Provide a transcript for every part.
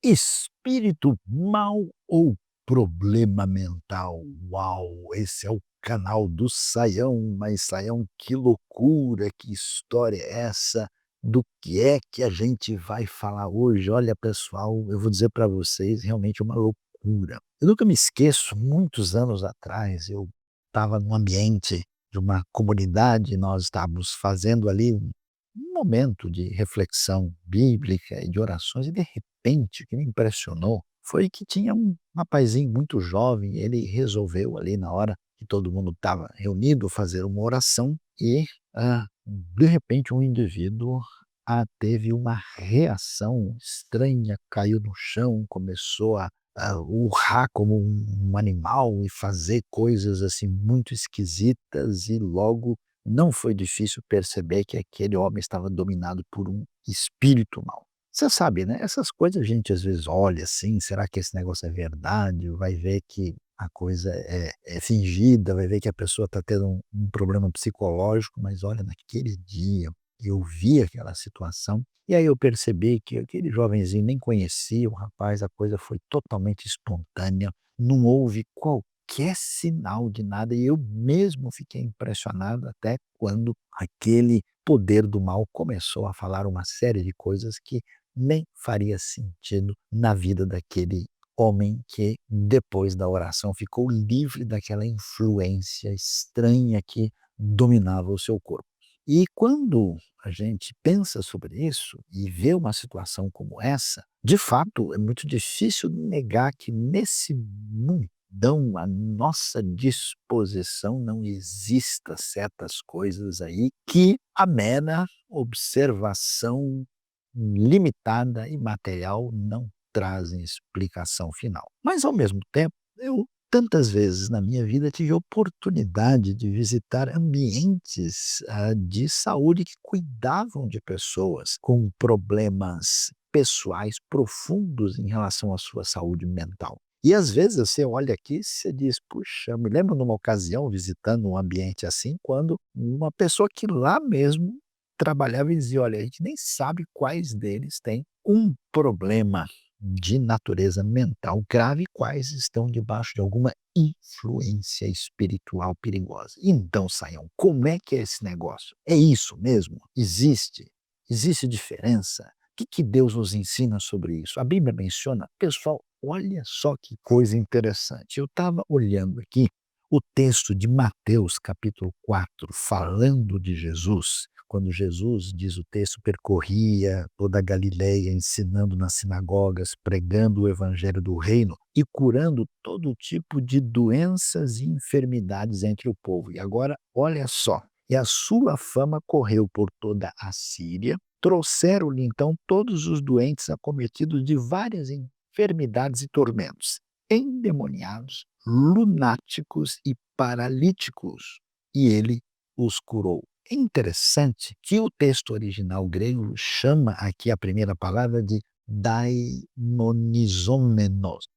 Espírito mau ou problema mental? Uau, esse é o canal do Saião, mas Saião, que loucura, que história é essa? Do que é que a gente vai falar hoje? Olha, pessoal, eu vou dizer para vocês, realmente uma loucura. Eu nunca me esqueço, muitos anos atrás, eu estava num ambiente de uma comunidade, nós estávamos fazendo ali um momento de reflexão bíblica e de orações, e de repente, o que me impressionou foi que tinha um rapazinho muito jovem, ele resolveu ali na hora que todo mundo estava reunido fazer uma oração e, de repente um indivíduo, teve uma reação estranha, caiu no chão, começou a urrar como um animal e fazer coisas, assim, muito esquisitas e logo não foi difícil perceber que aquele homem estava dominado por um espírito mau. Você sabe, né, essas coisas a gente às vezes olha assim, será que esse negócio é verdade? Vai ver que a coisa é fingida, vai ver que a pessoa está tendo um problema psicológico, mas olha, naquele dia eu vi aquela situação, e aí eu percebi que aquele jovenzinho nem conhecia o rapaz, a coisa foi totalmente espontânea, não houve qualquer sinal de nada, e eu mesmo fiquei impressionado até quando aquele poder do mal começou a falar uma série de coisas que nem faria sentido na vida daquele homem que, depois da oração, ficou livre daquela influência estranha que dominava o seu corpo. E quando a gente pensa sobre isso e vê uma situação como essa, de fato, é muito difícil negar que nesse mundão, à nossa disposição, não exista certas coisas aí que a mera observação limitada e material não trazem explicação final. Mas, ao mesmo tempo, eu tantas vezes na minha vida tive a oportunidade de visitar ambientes, de saúde que cuidavam de pessoas com problemas pessoais profundos em relação à sua saúde mental. E às vezes você olha aqui e você diz: "Puxa", eu me lembro numa ocasião visitando um ambiente assim, quando uma pessoa que lá mesmo trabalhava e dizia: "Olha, a gente nem sabe quais deles têm um problema de natureza mental grave, quais estão debaixo de alguma influência espiritual perigosa". Então, Saião, como é que é esse negócio? É isso mesmo? Existe? Existe diferença? O que Deus nos ensina sobre isso? A Bíblia menciona, pessoal, olha só que coisa interessante. Eu estava olhando aqui o texto de Mateus, capítulo 4, falando de Jesus, quando Jesus, diz o texto, percorria toda a Galileia, ensinando nas sinagogas, pregando o evangelho do reino e curando todo tipo de doenças e enfermidades entre o povo. E agora, olha só, e a sua fama correu por toda a Síria, trouxeram-lhe então todos os doentes acometidos de várias enfermidades e tormentos, endemoniados, lunáticos e paralíticos, e ele os curou. É interessante que o texto original grego chama aqui a primeira palavra de daimonizomenos,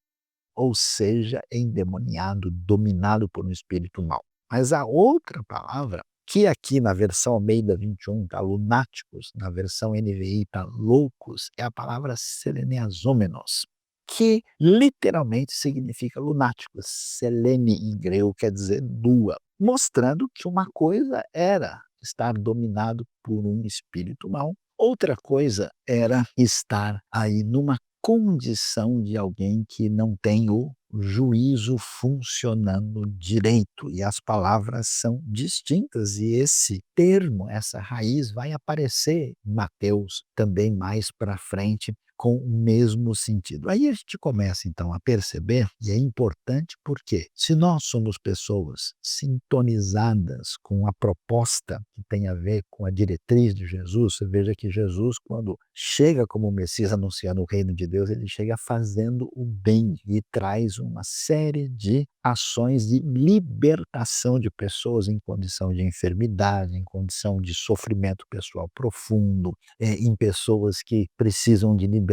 ou seja, endemoniado, dominado por um espírito mau. Mas a outra palavra, que aqui na versão Almeida 21 está lunáticos, na versão NVI está loucos, é a palavra seleneazomenos, que literalmente significa lunáticos. Selene em grego quer dizer lua, mostrando que uma coisa era estar dominado por um espírito mau, outra coisa era estar aí numa condição de alguém que não tem o juízo funcionando direito, e as palavras são distintas, e esse termo, essa raiz vai aparecer em Mateus também mais para frente com o mesmo sentido. Aí a gente começa então a perceber, e é importante porque se nós somos pessoas sintonizadas com a proposta que tem a ver com a diretriz de Jesus, você veja que Jesus, quando chega como Messias anunciando o reino de Deus, ele chega fazendo o bem e traz uma série de ações de libertação de pessoas em condição de enfermidade, em condição de sofrimento pessoal profundo, em pessoas que precisam de libertação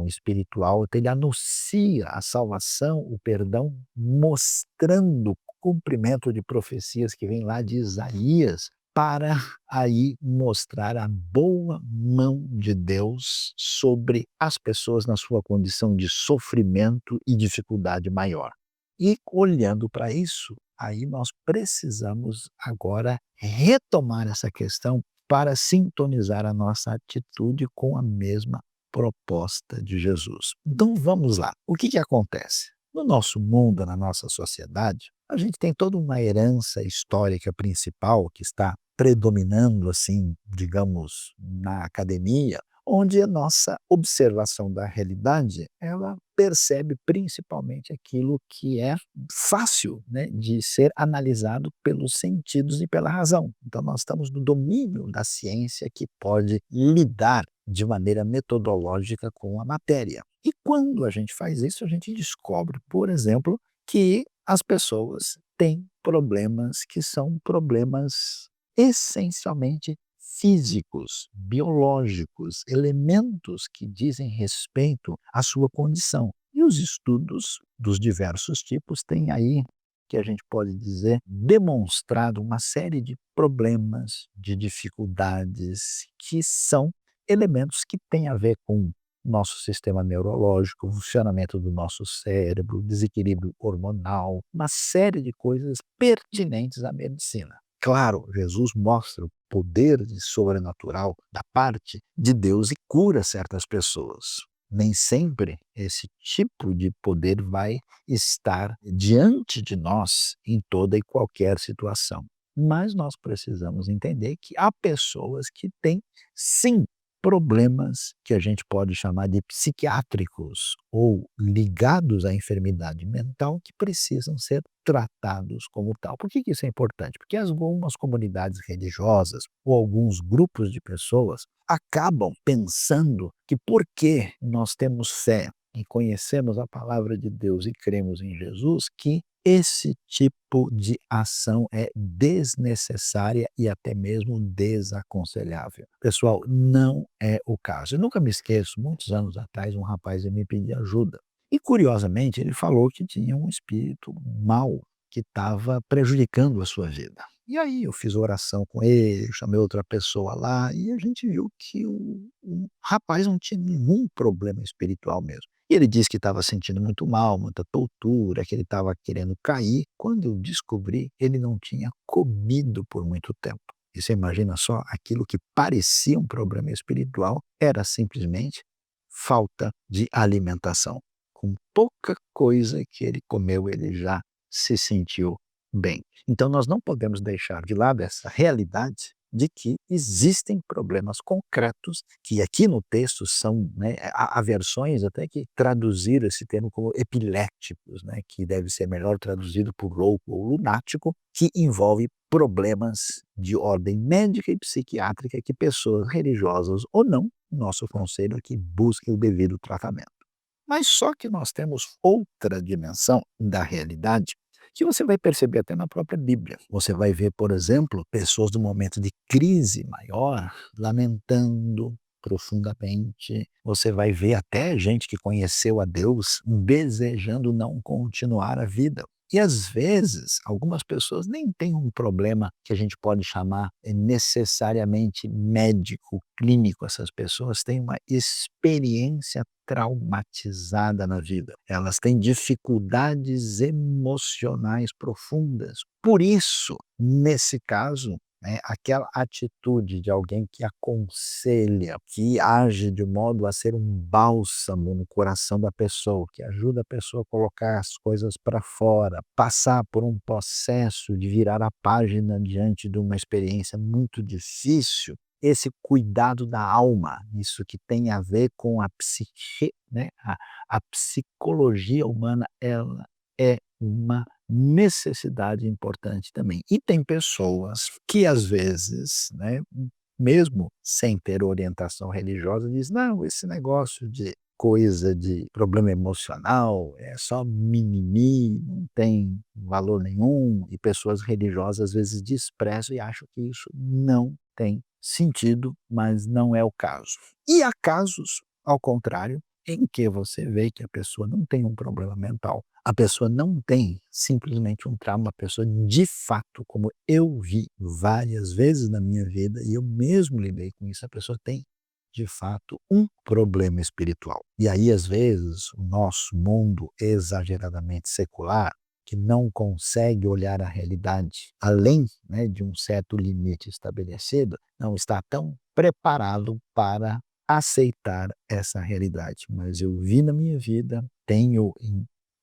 espiritual. Então ele anuncia a salvação, o perdão, mostrando o cumprimento de profecias que vem lá de Isaías, para aí mostrar a boa mão de Deus sobre as pessoas na sua condição de sofrimento e dificuldade maior. E olhando para isso, aí nós precisamos agora retomar essa questão para sintonizar a nossa atitude com a mesma proposta de Jesus. Então vamos lá. O que acontece? No nosso mundo, na nossa sociedade, a gente tem toda uma herança histórica principal que está predominando, assim, digamos, na academia, onde a nossa observação da realidade, ela percebe principalmente aquilo que é fácil, né, de ser analisado pelos sentidos e pela razão. Então nós estamos no domínio da ciência que pode lidar de maneira metodológica com a matéria. E quando a gente faz isso, a gente descobre, por exemplo, que as pessoas têm problemas que são problemas essencialmente físicos, biológicos, elementos que dizem respeito à sua condição. E os estudos dos diversos tipos têm aí, que a gente pode dizer, demonstrado uma série de problemas, de dificuldades que são elementos que têm a ver com nosso sistema neurológico, o funcionamento do nosso cérebro, desequilíbrio hormonal, uma série de coisas pertinentes à medicina. Claro, Jesus mostra o poder sobrenatural da parte de Deus e cura certas pessoas. Nem sempre esse tipo de poder vai estar diante de nós em toda e qualquer situação. Mas nós precisamos entender que há pessoas que têm, sim, problemas que a gente pode chamar de psiquiátricos ou ligados à enfermidade mental que precisam ser tratados como tal. Por que isso é importante? Porque algumas comunidades religiosas ou alguns grupos de pessoas acabam pensando que porque nós temos fé e conhecemos a palavra de Deus e cremos em Jesus, que esse tipo de ação é desnecessária e até mesmo desaconselhável. Pessoal, não é o caso. Eu nunca me esqueço, muitos anos atrás, um rapaz me pediu ajuda. E, curiosamente, ele falou que tinha um espírito mau que estava prejudicando a sua vida. E aí eu fiz oração com ele, chamei outra pessoa lá e a gente viu que o rapaz não tinha nenhum problema espiritual mesmo. E ele disse que estava sentindo muito mal, muita tontura, que ele estava querendo cair. Quando eu descobri, ele não tinha comido por muito tempo. E você imagina só, aquilo que parecia um problema espiritual era simplesmente falta de alimentação. Com pouca coisa que ele comeu, ele já se sentiu bem. Então nós não podemos deixar de lado essa realidade de que existem problemas concretos, que aqui no texto são, né, há versões até que traduziram esse termo como epiléticos, né, que deve ser melhor traduzido por louco ou lunático, que envolve problemas de ordem médica e psiquiátrica que pessoas religiosas ou não, nosso conselho é que busquem o devido tratamento. Mas só que nós temos outra dimensão da realidade que você vai perceber até na própria Bíblia. Você vai ver, por exemplo, pessoas no momento de crise maior lamentando profundamente. Você vai ver até gente que conheceu a Deus desejando não continuar a vida. E às vezes, algumas pessoas nem têm um problema que a gente pode chamar necessariamente médico, clínico. Essas pessoas têm uma experiência traumatizada na vida. Elas têm dificuldades emocionais profundas. Por isso, nesse caso, né, aquela atitude de alguém que aconselha, que age de modo a ser um bálsamo no coração da pessoa, que ajuda a pessoa a colocar as coisas para fora, passar por um processo de virar a página diante de uma experiência muito difícil, esse cuidado da alma, isso que tem a ver com a psique, né, a psicologia humana, ela é uma necessidade importante também. E tem pessoas que às vezes, né, mesmo sem ter orientação religiosa, diz: "Não, esse negócio de coisa de problema emocional é só mimimi, não tem valor nenhum", e pessoas religiosas às vezes desprezam e acham que isso não tem sentido, mas não é o caso. E há casos, ao contrário, em que você vê que a pessoa não tem um problema mental, a pessoa não tem simplesmente um trauma, a pessoa de fato, como eu vi várias vezes na minha vida e eu mesmo lidei com isso, a pessoa tem de fato um problema espiritual. E aí, às vezes, o nosso mundo exageradamente secular, que não consegue olhar a realidade além, né, de um certo limite estabelecido, não está tão preparado para aceitar essa realidade. Mas eu vi na minha vida, tenho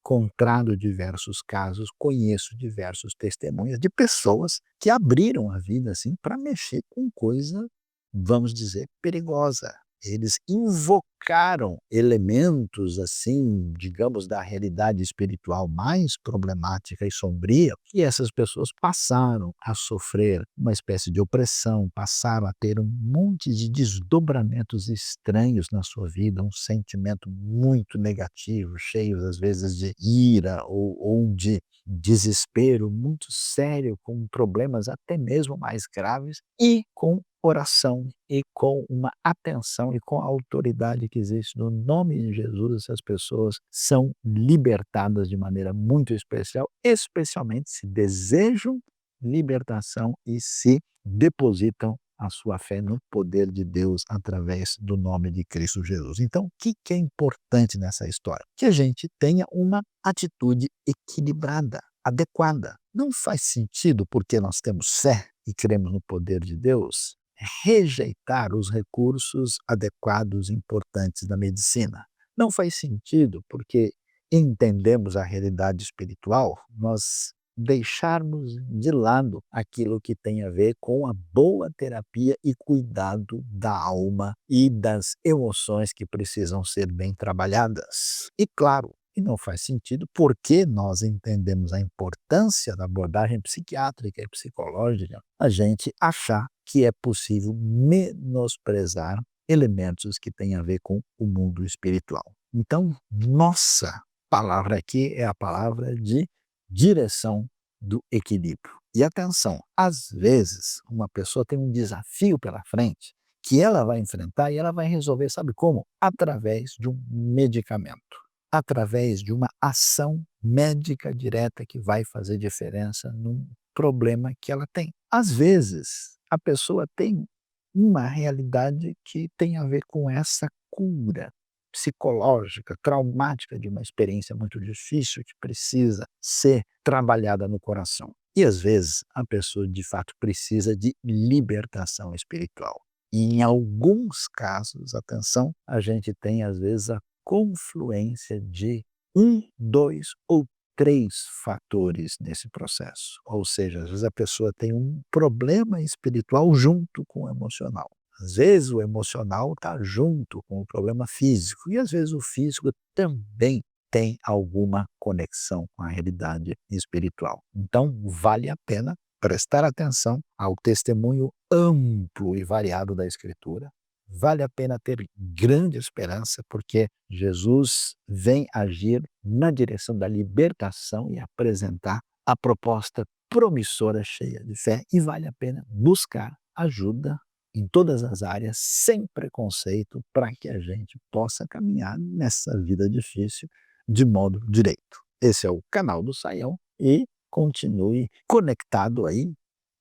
encontrado diversos casos, conheço diversos testemunhos de pessoas que abriram a vida assim para mexer com coisa, vamos dizer, perigosa. Eles invocaram elementos, assim, digamos, da realidade espiritual mais problemática e sombria, e essas pessoas passaram a sofrer uma espécie de opressão, passaram a ter um monte de desdobramentos estranhos na sua vida, um sentimento muito negativo, cheio às vezes de ira ou de desespero muito sério, com problemas até mesmo mais graves, e com oração e com uma atenção e com a autoridade que existe no nome de Jesus, essas pessoas são libertadas de maneira muito especial, especialmente se desejam libertação e se depositam a sua fé no poder de Deus através do nome de Cristo Jesus. Então, o que é importante nessa história? Que a gente tenha uma atitude equilibrada, adequada. Não faz sentido, porque nós temos fé e cremos no poder de Deus, rejeitar os recursos adequados e importantes da medicina. Não faz sentido, porque entendemos a realidade espiritual, nós deixarmos de lado aquilo que tem a ver com a boa terapia e cuidado da alma e das emoções que precisam ser bem trabalhadas. E claro, e não faz sentido porque nós entendemos a importância da abordagem psiquiátrica e psicológica, a gente achar que é possível menosprezar elementos que têm a ver com o mundo espiritual. Então, nossa palavra aqui é a palavra de direção do equilíbrio. E atenção, às vezes uma pessoa tem um desafio pela frente que ela vai enfrentar e ela vai resolver, sabe como? Através de um medicamento, através de uma ação médica direta que vai fazer diferença num problema que ela tem. Às vezes, a pessoa tem uma realidade que tem a ver com essa cura psicológica, traumática de uma experiência muito difícil que precisa ser trabalhada no coração. E às vezes a pessoa de fato precisa de libertação espiritual. E em alguns casos, atenção, a gente tem às vezes a confluência de um, dois ou três fatores nesse processo. Ou seja, às vezes a pessoa tem um problema espiritual junto com o emocional. Às vezes o emocional está junto com o problema físico e às vezes o físico também tem alguma conexão com a realidade espiritual. Então, vale a pena prestar atenção ao testemunho amplo e variado da Escritura. Vale a pena ter grande esperança, porque Jesus vem agir na direção da libertação e apresentar a proposta promissora, cheia de fé, e vale a pena buscar ajuda em todas as áreas, sem preconceito, para que a gente possa caminhar nessa vida difícil de modo direito. Esse é o canal do Saião e continue conectado aí,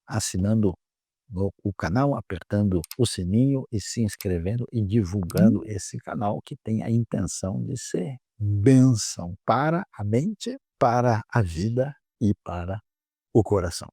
assinando o canal, apertando o sininho e se inscrevendo e divulgando esse canal que tem a intenção de ser bênção para a mente, para a vida e para o coração.